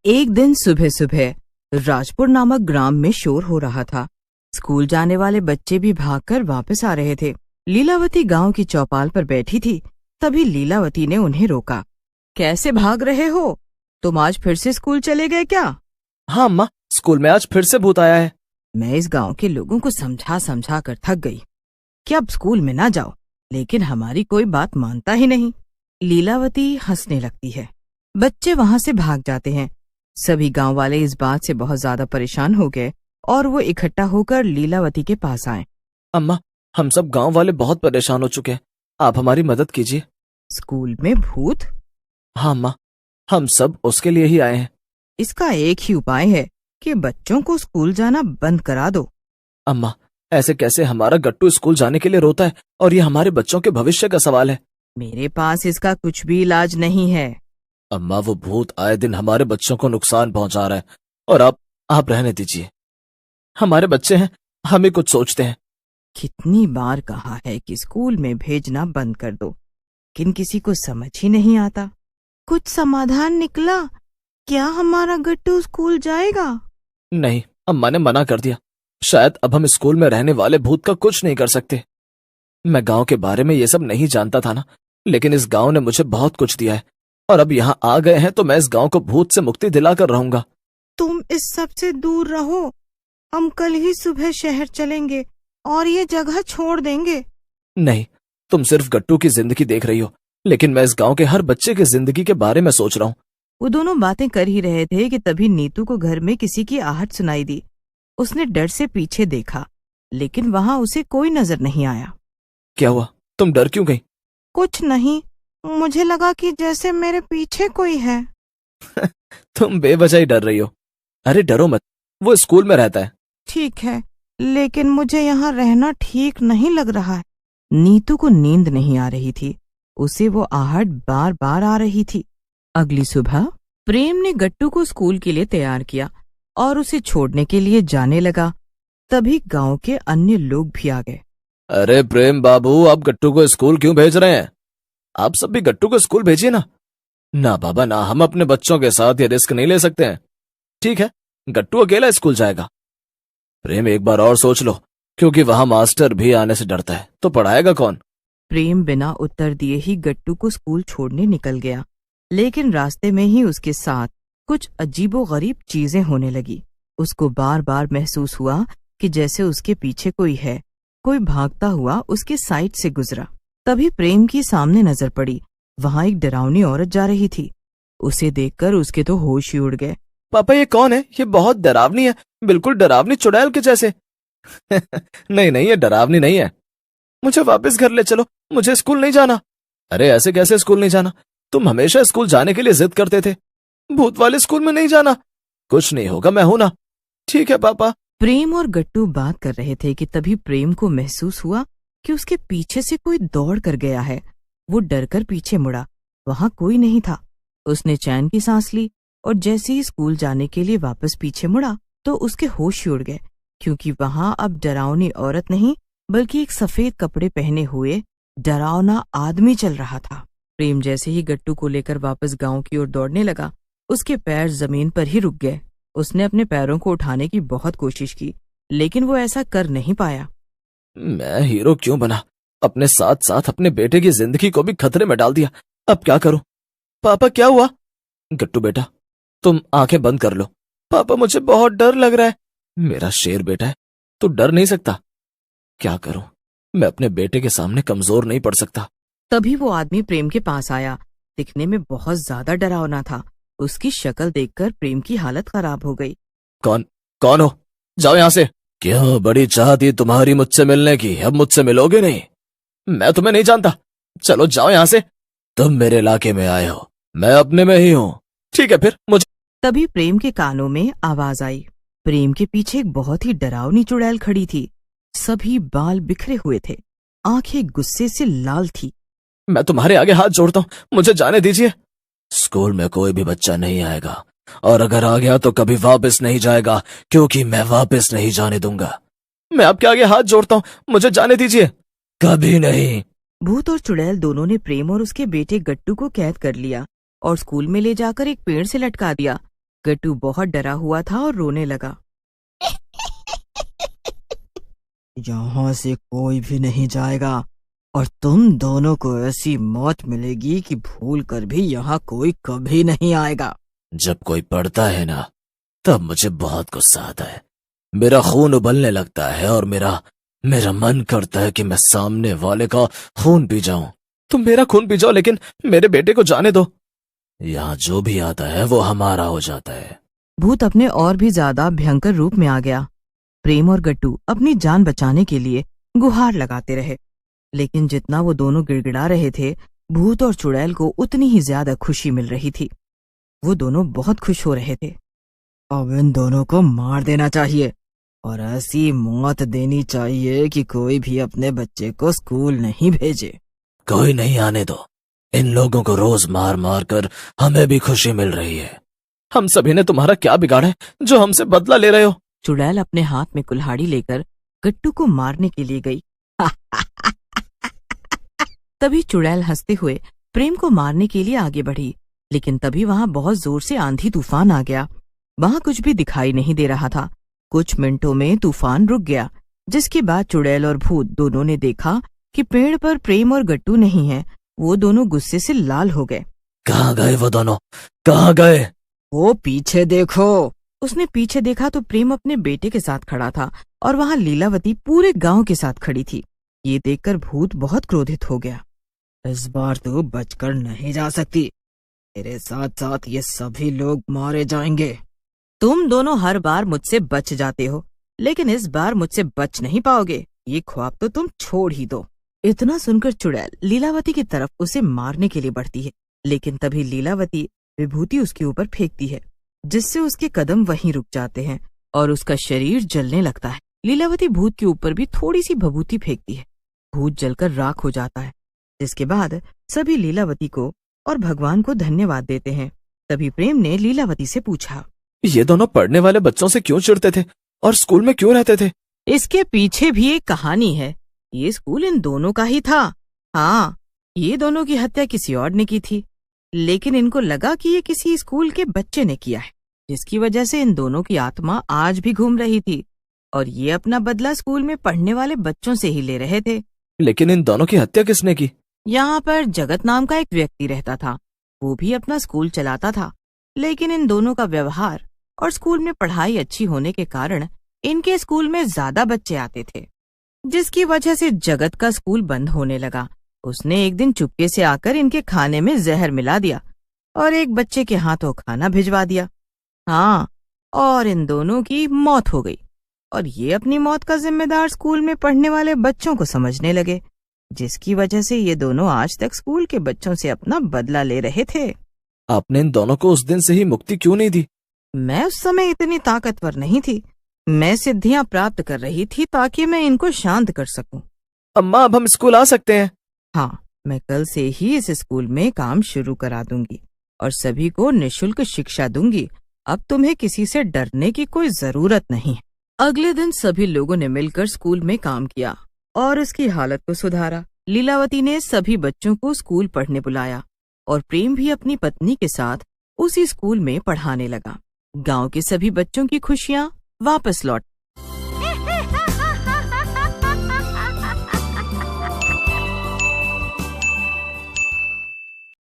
एक दिन सुबह सुबह राजपुर नामक ग्राम में शोर हो रहा था। स्कूल जाने वाले बच्चे भी भागकर वापस आ रहे थे। लीलावती गांव की चौपाल पर बैठी थी। तभी लीलावती ने उन्हें रोका। कैसे भाग रहे हो? तुम आज फिर से स्कूल चले गए क्या? हाँ अम्मा, स्कूल में आज फिर से भूत आया है। मैं इस गांव के लोगों को समझा समझा कर थक गई कि अब स्कूल में ना जाओ, लेकिन हमारी कोई बात मानता ही नहीं। लीलावती हंसने लगती है। बच्चे वहां से भाग जाते हैं। सभी गांव वाले इस बात से बहुत ज्यादा परेशान हो गए और वो इकट्ठा होकर लीलावती के पास आए। अम्मा, हम सब गांव वाले बहुत परेशान हो चुके हैं, आप हमारी मदद कीजिए। स्कूल में भूत? हाँ अम्मा, हम सब उसके लिए ही आए हैं। इसका एक ही उपाय है कि बच्चों को स्कूल जाना बंद करा दो। अम्मा, ऐसे कैसे? हमारा गट्टू स्कूल जाने के लिए रोता है और ये हमारे बच्चों के भविष्य का सवाल है। मेरे पास इसका कुछ भी इलाज नहीं है। अम्मा, वो भूत आए दिन हमारे बच्चों को नुकसान पहुंचा रहा है और आप रहने दीजिए। हमारे बच्चे हैं, हम ही कुछ सोचते हैं। कितनी बार कहा है कि स्कूल में भेजना बंद कर दो, लेकिन किसी को समझ ही नहीं आता। कुछ समाधान निकला क्या? हमारा गट्टू स्कूल जाएगा? नहीं, अम्मा ने मना कर दिया। शायद अब हम स्कूल में रहने वाले भूत का कुछ नहीं कर सकते। मैं गांव के बारे में ये सब नहीं जानता था ना, लेकिन इस गांव ने मुझे बहुत कुछ दिया है और अब यहाँ आ गए हैं तो मैं इस गांव को भूत से मुक्ति दिलाकर रहूंगा। तुम इस सब से दूर रहो। हम कल ही सुबह शहर चलेंगे और ये जगह छोड़ देंगे। नहीं, तुम सिर्फ गट्टू की जिंदगी देख रही हो, लेकिन मैं इस गांव के हर बच्चे की जिंदगी के बारे में सोच रहा हूँ। वो दोनों बातें कर ही रहे थे कि तभी नीतू को घर में किसी की आहट सुनाई दी। उसने डर से पीछे देखा, लेकिन वहां उसे कोई नजर नहीं आया। क्या हुआ? तुम डर क्यों गई? कुछ नहीं, मुझे लगा कि जैसे मेरे पीछे कोई है। तुम बेवजह ही डर रही हो। अरे डरो मत, वो स्कूल में रहता है। ठीक है, लेकिन मुझे यहाँ रहना ठीक नहीं लग रहा है। नीतू को नींद नहीं आ रही थी। उसे वो आहट बार बार आ रही थी। अगली सुबह प्रेम ने गट्टू को स्कूल के लिए तैयार किया और उसे छोड़ने के लिए जाने लगा। तभी गांव के अन्य लोग भी आ गए। अरे प्रेम बाबू, आप गट्टू को स्कूल क्यों भेज रहे हैं? आप सब भी गट्टू को स्कूल भेजिए ना। ना बाबा ना, हम अपने बच्चों के साथ ये रिस्क नहीं ले सकते हैं। ठीक है, गट्टू अकेला स्कूल जाएगा। प्रेम, एक बार और सोच लो, क्योंकि वहां मास्टर भी आने से डरता है, तो पढ़ाएगा कौन? प्रेम बिना उत्तर दिए ही गट्टू को स्कूल छोड़ने निकल गया, लेकिन रास्ते में ही उसके साथ कुछ अजीबोगरीब चीजें होने लगी। उसको बार बार महसूस हुआ कि जैसे उसके पीछे कोई है। कोई भागता हुआ उसके साइड से गुजरा। तभी प्रेम की सामने नजर पड़ी। वहां एक डरावनी औरत जा रही थी। उसे देखकर उसके तो होश ही उड़ गए। पापा, ये कौन है? ये बहुत डरावनी है, बिल्कुल डरावनी चुड़ैल के जैसे। नहीं नहीं, ये डरावनी नहीं है। मुझे वापस घर ले चलो, मुझे स्कूल नहीं जाना। अरे ऐसे कैसे स्कूल नहीं जाना? तुम हमेशा स्कूल जाने के लिए जिद करते थे। भूत वाले स्कूल में नहीं जाना। कुछ नहीं होगा, मैं हूं ना। ठीक है पापा। प्रेम और गट्टू बात कर रहे थे कि तभी प्रेम को महसूस हुआ कि उसके पीछे से कोई दौड़ कर गया है। वो डरकर पीछे मुड़ा। वहां कोई नहीं था। उसने चैन की सांस ली और जैसे ही स्कूल जाने के लिए वापस पीछे मुड़ा तो उसके होश ही उड़ गए, क्योंकि वहां अब डरावनी औरत नहीं बल्कि एक सफेद कपड़े पहने हुए डरावना आदमी चल रहा था। प्रेम जैसे ही गट्टू को लेकर वापस गांव की ओर दौड़ने लगा, उसके पैर जमीन पर ही रुक गए। उसने अपने पैरों को उठाने की बहुत कोशिश की, लेकिन वो ऐसा कर नहीं पाया। मैं हीरो क्यों बना? अपने साथ साथ अपने बेटे की जिंदगी को भी खतरे में डाल दिया। अब क्या करूं? पापा, क्या हुआ? गट्टू बेटा, तुम आंखें बंद कर लो। पापा, मुझे बहुत डर लग रहा है। मेरा शेर बेटा है, तू डर नहीं सकता। क्या करूं? मैं अपने बेटे के सामने कमजोर नहीं पड़ सकता। तभी वो आदमी प्रेम के पास आया। दिखने में बहुत ज्यादा डरावना था। उसकी शक्ल देखकर प्रेम की हालत खराब हो गई। कौन हो? जाओ यहां से। क्यों, बड़ी चाह थी तुम्हारी मुझसे मिलने की? अब मुझसे मिलोगे नहीं। मैं तुम्हें नहीं जानता, चलो जाओ यहां से। तुम मेरे इलाके में आए हो, मैं अपने में ही हूँ। ठीक है फिर, मुझे। तभी प्रेम के कानों में आवाज आई। प्रेम के पीछे एक बहुत ही डरावनी चुड़ैल खड़ी थी। सभी बाल बिखरे हुए थे, आंखें गुस्से से लाल थी। मैं तुम्हारे आगे हाथ जोड़ता हूँ, मुझे जाने दीजिए। स्कूल में कोई भी बच्चा नहीं आएगा, और अगर आ गया तो कभी वापस नहीं जाएगा, क्योंकि मैं वापस नहीं जाने दूंगा। मैं आपके आगे हाथ जोड़ता हूँ, मुझे जाने दीजिए। कभी नहीं। भूत और चुड़ैल दोनों ने प्रेम और उसके बेटे गट्टू को कैद कर लिया और स्कूल में ले जाकर एक पेड़ से लटका दिया। गट्टू बहुत डरा हुआ था और रोने लगा। यहाँ से कोई भी नहीं जाएगा और तुम दोनों को ऐसी मौत मिलेगी कि भूल कर भी यहाँ कोई कभी नहीं आएगा। जब कोई पढ़ता है ना, तब मुझे बहुत गुस्सा आता है। मेरा खून उबलने लगता है और मेरा मन करता है कि मैं सामने वाले का खून पी जाऊं। तुम मेरा खून पी जाओ, लेकिन मेरे बेटे को जाने दो। यहाँ जो भी आता है वो हमारा हो जाता है। भूत अपने और भी ज्यादा भयंकर रूप में आ गया। प्रेम और गट्टू अपनी जान बचाने के लिए गुहार लगाते रहे, लेकिन जितना वो दोनों गिड़गिड़ा रहे थे, भूत और चुड़ैल को उतनी ही ज्यादा खुशी मिल रही थी। वो दोनों बहुत खुश हो रहे थे। अब इन दोनों को मार देना चाहिए और ऐसी मौत देनी चाहिए कि कोई भी अपने बच्चे को स्कूल नहीं भेजे। कोई नहीं आने दो। इन लोगों को रोज मार मार कर हमें भी खुशी मिल रही है। हम सभी ने तुम्हारा क्या बिगाड़ा है जो हमसे बदला ले रहे हो? चुड़ैल अपने हाथ में कुल्हाड़ी लेकर गट्टू को मारने के लिए गई। तभी चुड़ैल हंसते हुए प्रेम को मारने के लिए आगे बढ़ी, लेकिन तभी वहां बहुत जोर से आंधी तूफान आ गया। वहां कुछ भी दिखाई नहीं दे रहा था। कुछ मिनटों में तूफान रुक गया, जिसके बाद चुड़ैल और भूत दोनों ने देखा कि पेड़ पर प्रेम और गट्टू नहीं है। वो दोनों गुस्से से लाल हो गए। कहाँ गए वो दोनों? कहाँ गए? वो पीछे देखो। उसने पीछे देखा तो प्रेम अपने बेटे के साथ खड़ा था और वहां लीलावती पूरे गांव के साथ खड़ी थी। ये देखकर भूत बहुत क्रोधित हो गया। इस बार तू बचकर नहीं जा सकती। तेरे साथ साथ ये सभी लोग मारे जाएंगे। तुम दोनों हर बार मुझसे बच जाते हो, लेकिन इस बार मुझसे बच नहीं पाओगे। ये ख्वाब तो तुम छोड़ ही दो। इतना सुनकर चुड़ैल लीलावती की तरफ उसे मारने के लिए बढ़ती है, लेकिन तभी लीलावती विभूति उसके ऊपर फेंकती है, जिससे उसके कदम वहीं रुक जाते हैं और उसका शरीर जलने लगता है। लीलावती भूत के ऊपर भी थोड़ी सी भभूति फेंकती है। भूत जलकर राख हो जाता है, जिसके बाद सभी लीलावती को और भगवान को धन्यवाद देते हैं। तभी प्रेम ने लीलावती से पूछा, ये दोनों पढ़ने वाले बच्चों से क्यों चिढ़ते थे और स्कूल में क्यों रहते थे? इसके पीछे भी एक कहानी है। ये स्कूल इन दोनों का ही था। हाँ, ये दोनों की हत्या किसी और ने की थी, लेकिन इनको लगा कि ये किसी स्कूल के बच्चे ने किया है, जिसकी वजह से इन दोनों की आत्मा आज भी घूम रही थी और ये अपना बदला स्कूल में पढ़ने वाले बच्चों से ही ले रहे थे। लेकिन इन दोनों की हत्या किसने की? यहाँ पर जगत नाम का एक व्यक्ति रहता था। वो भी अपना स्कूल चलाता था, लेकिन इन दोनों का व्यवहार और स्कूल में पढ़ाई अच्छी होने के कारण इनके स्कूल में ज्यादा बच्चे आते थे, जिसकी वजह से जगत का स्कूल बंद होने लगा। उसने एक दिन चुपके से आकर इनके खाने में जहर मिला दिया और एक बच्चे के हाथों खाना भिजवा दिया। हाँ, और इन दोनों की मौत हो गई और ये अपनी मौत का जिम्मेदार स्कूल में पढ़ने वाले बच्चों को समझने लगे, जिसकी वजह से ये दोनों आज तक स्कूल के बच्चों से अपना बदला ले रहे थे। आपने इन दोनों को उस दिन से ही मुक्ति क्यों नहीं दी? मैं उस समय इतनी ताकतवर नहीं थी। मैं सिद्धियां प्राप्त कर रही थी ताकि मैं इनको शांत कर सकूं। अम्मा, अब हम स्कूल आ सकते हैं? हाँ, मैं कल से ही इस स्कूल में काम शुरू करा दूंगी और सभी को निःशुल्क शिक्षा दूंगी। अब तुम्हें किसी से डरने की कोई जरूरत नहीं है। अगले दिन सभी लोगों ने मिलकर स्कूल में काम किया और उसकी हालत को सुधारा। लीलावती ने सभी बच्चों को स्कूल पढ़ने बुलाया और प्रेम भी अपनी पत्नी के साथ उसी स्कूल में पढ़ाने लगा। गांव के सभी बच्चों की खुशियां वापस लौट